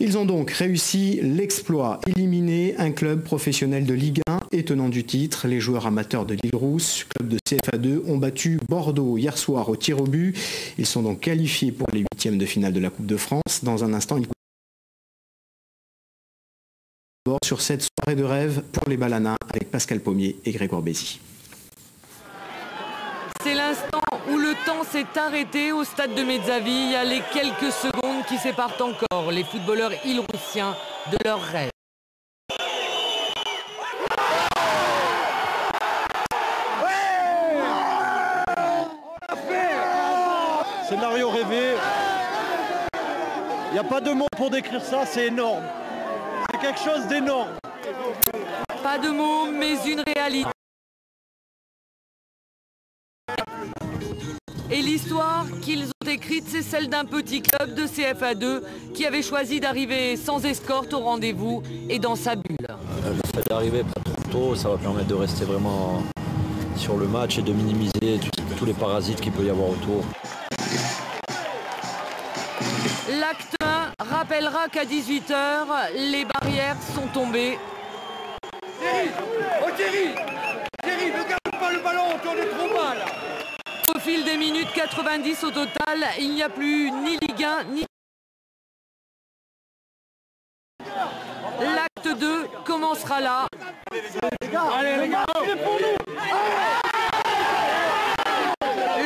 Ils ont donc réussi l'exploit, éliminer un club professionnel de Ligue 1 et tenant du titre. Les joueurs amateurs de l'Île-Rousse, club de CFA2, ont battu Bordeaux hier soir au tir au but. Ils sont donc qualifiés pour les huitièmes de finale de la Coupe de France. Dans un instant, ils sur cette soirée de rêve pour les Balanas avec Pascal Pommier et Grégoire Bézi. C'est l'instant où le temps s'est arrêté au stade de Mezzavi. Il y a les quelques secondes qui séparent encore les footballeurs île-roussiens de leur rêve. Scénario rêvé. Il n'y a pas de mots pour décrire ça, c'est énorme. C'est quelque chose d'énorme. Pas de mots, mais une réalité. Et l'histoire qu'ils ont écrite, c'est celle d'un petit club de CFA2 qui avait choisi d'arriver sans escorte au rendez-vous et dans sa bulle. Le fait d'arriver pas trop tôt, ça va permettre de rester vraiment sur le match et de minimiser tous les parasites qu'il peut y avoir autour. L'acte 1 rappellera qu'à 18 h, les barrières sont tombées. Thierry, oh Thierry, ne garde pas le ballon, on est trop mal. Au fil des minutes 90 au total, il n'y a plus ni Ligue 1 ni... L'acte 2 commencera là. Allez les gars, c'est pour nous.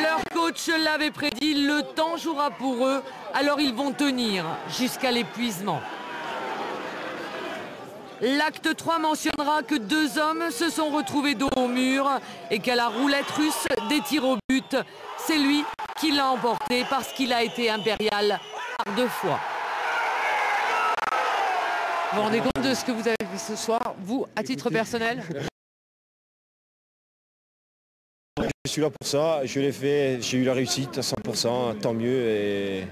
Leur coach l'avait prédit, le temps jouera pour eux, alors ils vont tenir jusqu'à l'épuisement. L'acte 3 mentionnera que 2 hommes se sont retrouvés dos au mur et qu'à la roulette russe des tirs au but, c'est lui qui l'a emporté parce qu'il a été impérial par 2 fois. Vous vous rendez compte de ce que vous avez fait ce soir, vous, à titre personnel? Je suis là pour ça, je l'ai fait, j'ai eu la réussite à 100%, tant mieux et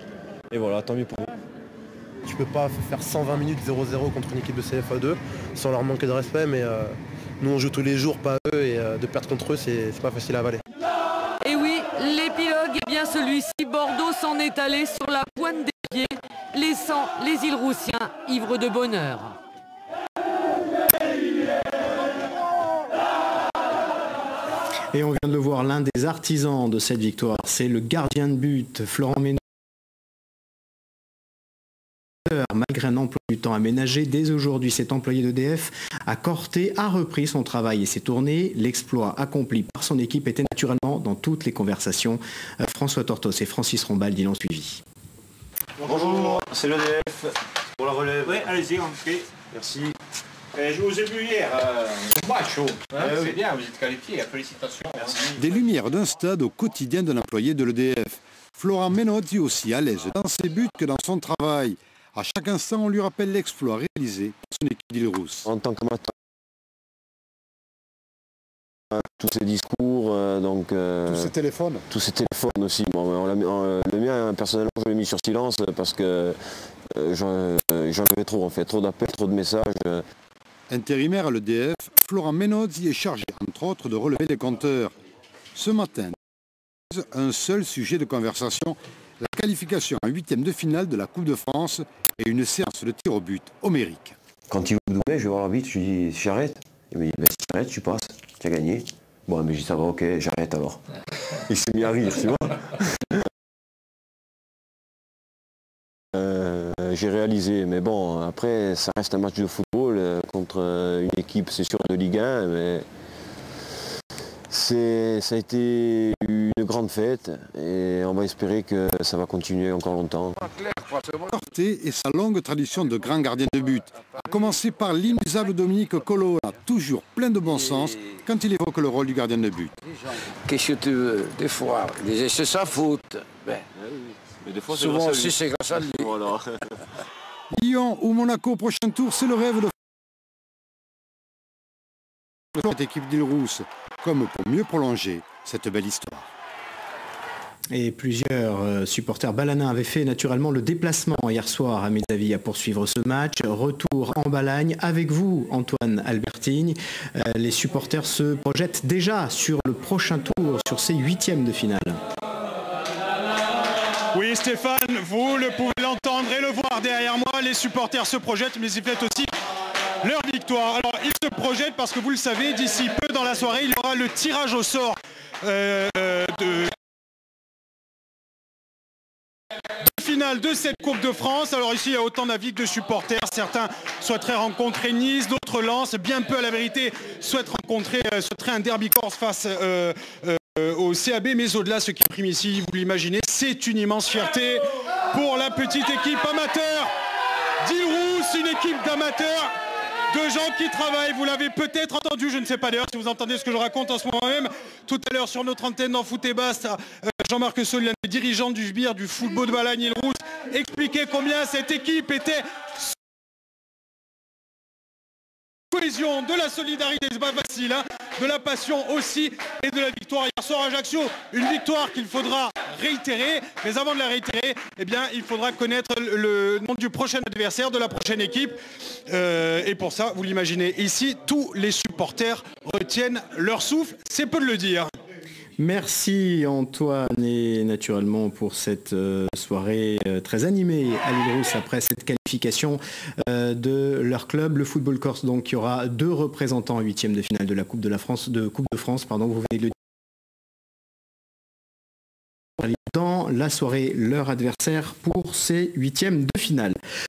voilà, tant mieux pour vous. Tu peux pas faire 120 minutes 0-0 contre une équipe de CFA2 sans leur manquer de respect, mais nous on joue tous les jours, pas eux, et de perdre contre eux, c'est pas facile à avaler. Et oui, l'épilogue est bien celui-ci. Bordeaux s'en est allé sur la pointe des pieds, laissant les Île-Roussiens ivres de bonheur. Et on vient de le voir, l'un des artisans de cette victoire, c'est le gardien de but, Florent Ménot. Malgré un emploi du temps aménagé, dès aujourd'hui, cet employé d'EDF à Corté a repris son travail et s'est tourné. L'exploit accompli par son équipe était naturellement dans toutes les conversations. François Tortos et Francis Rombaldi l'ont suivi. Bonjour, c'est l'EDF pour la relève. Oui, allez-y, entrez. Merci. Je vous ai vu hier, au match chaud. C'est bien, vous êtes qualifié, félicitations. Merci. Des lumières d'un stade au quotidien d'un employé de l'EDF. Florent Ménot dit aussi à l'aise dans ses buts que dans son travail. À chaque instant, on lui rappelle l'exploit réalisé par son équipe d'Île-Rousse. En tant qu'amateur, tous ces discours, Tous ces téléphones. tous ces téléphones aussi. Bon, le mien, personnellement, je l'ai mis sur silence parce que j'en avais trop en fait, trop d'appels, trop de messages. Intérimaire à l'EDF, Florent Ménot y est chargé, entre autres, de relever les compteurs. Ce matin, un seul sujet de conversation, la qualification en huitième de finale de la Coupe de France et une séance de tir au but homérique. Quand il vous doubler, je vais voir l'arbitre, je lui dis j'arrête. Il me dit si j'arrête, tu passes, tu as gagné. Bon, mais je dis ça va, ok, j'arrête alors. Il s'est mis à rire, tu vois. J'ai réalisé, mais bon, après, ça reste un match de football contre une équipe, c'est sûr, de Ligue 1, mais ça a été une grande fête et on va espérer que ça va continuer encore longtemps. Corté et sa longue tradition de grand gardien de but, à commencer par l'inusable Dominique Colonna, toujours plein de bon sens quand il évoque le rôle du gardien de but. Qu'est-ce que tu veux? Des fois, c'est sa faute. Ben, Mais des fois, souvent aussi, c'est grâce à lui. Voilà. Lyon ou Monaco, prochain tour, c'est le rêve de cette équipe d'Île-Rousse, comme pour mieux prolonger cette belle histoire. Et plusieurs supporters balanins avaient fait naturellement le déplacement hier soir à Mezzavi à poursuivre ce match. Retour en Balagne avec vous, Antoine Albertine. Les supporters se projettent déjà sur le prochain tour, sur ces huitièmes de finale. Oui Stéphane, vous le pouvez l'entendre et le voir derrière moi. fois, les supporters se projettent, mais ils fêtent aussi leur victoire. Alors, ils se projettent parce que vous le savez, d'ici peu dans la soirée, il y aura le tirage au sort de finale de cette Coupe de France. Alors ici, il y a autant d'avis que de supporters. Certains souhaiteraient rencontrer Nice, d'autres Lens. Bien peu, à la vérité, souhaiteraient un derby corse face au CAB. Mais au-delà, ce qui prime ici, vous l'imaginez, c'est une immense fierté pour la petite équipe amateur d'Île-Rousse, une équipe d'amateurs, de gens qui travaillent. Vous l'avez peut-être entendu, je ne sais pas d'ailleurs si vous entendez ce que je raconte en ce moment même. Tout à l'heure sur notre antenne dans Foot et Basta, Jean-Marc Saul, l'un des dirigeants du SBIR, du football de Balagne-Île-Rousse, expliquait combien cette équipe était cohésion, de la solidarité, c'est pas facile, hein, de la passion aussi et de la victoire. Hier soir à Ajaccio, une victoire qu'il faudra réitérer, mais avant de la réitérer, eh bien, il faudra connaître le nom du prochain adversaire, de la prochaine équipe. Et pour ça, vous l'imaginez, ici, tous les supporters retiennent leur souffle, c'est peu de le dire. Merci Antoine et naturellement pour cette soirée très animée à l'Île-Rousse après cette qualification de leur club, le Football Corse. Donc il y aura 2 représentants en 8e de finale de la Coupe de France, vous venez de le dire. Dans la soirée, leur adversaire pour ces 8e de finale.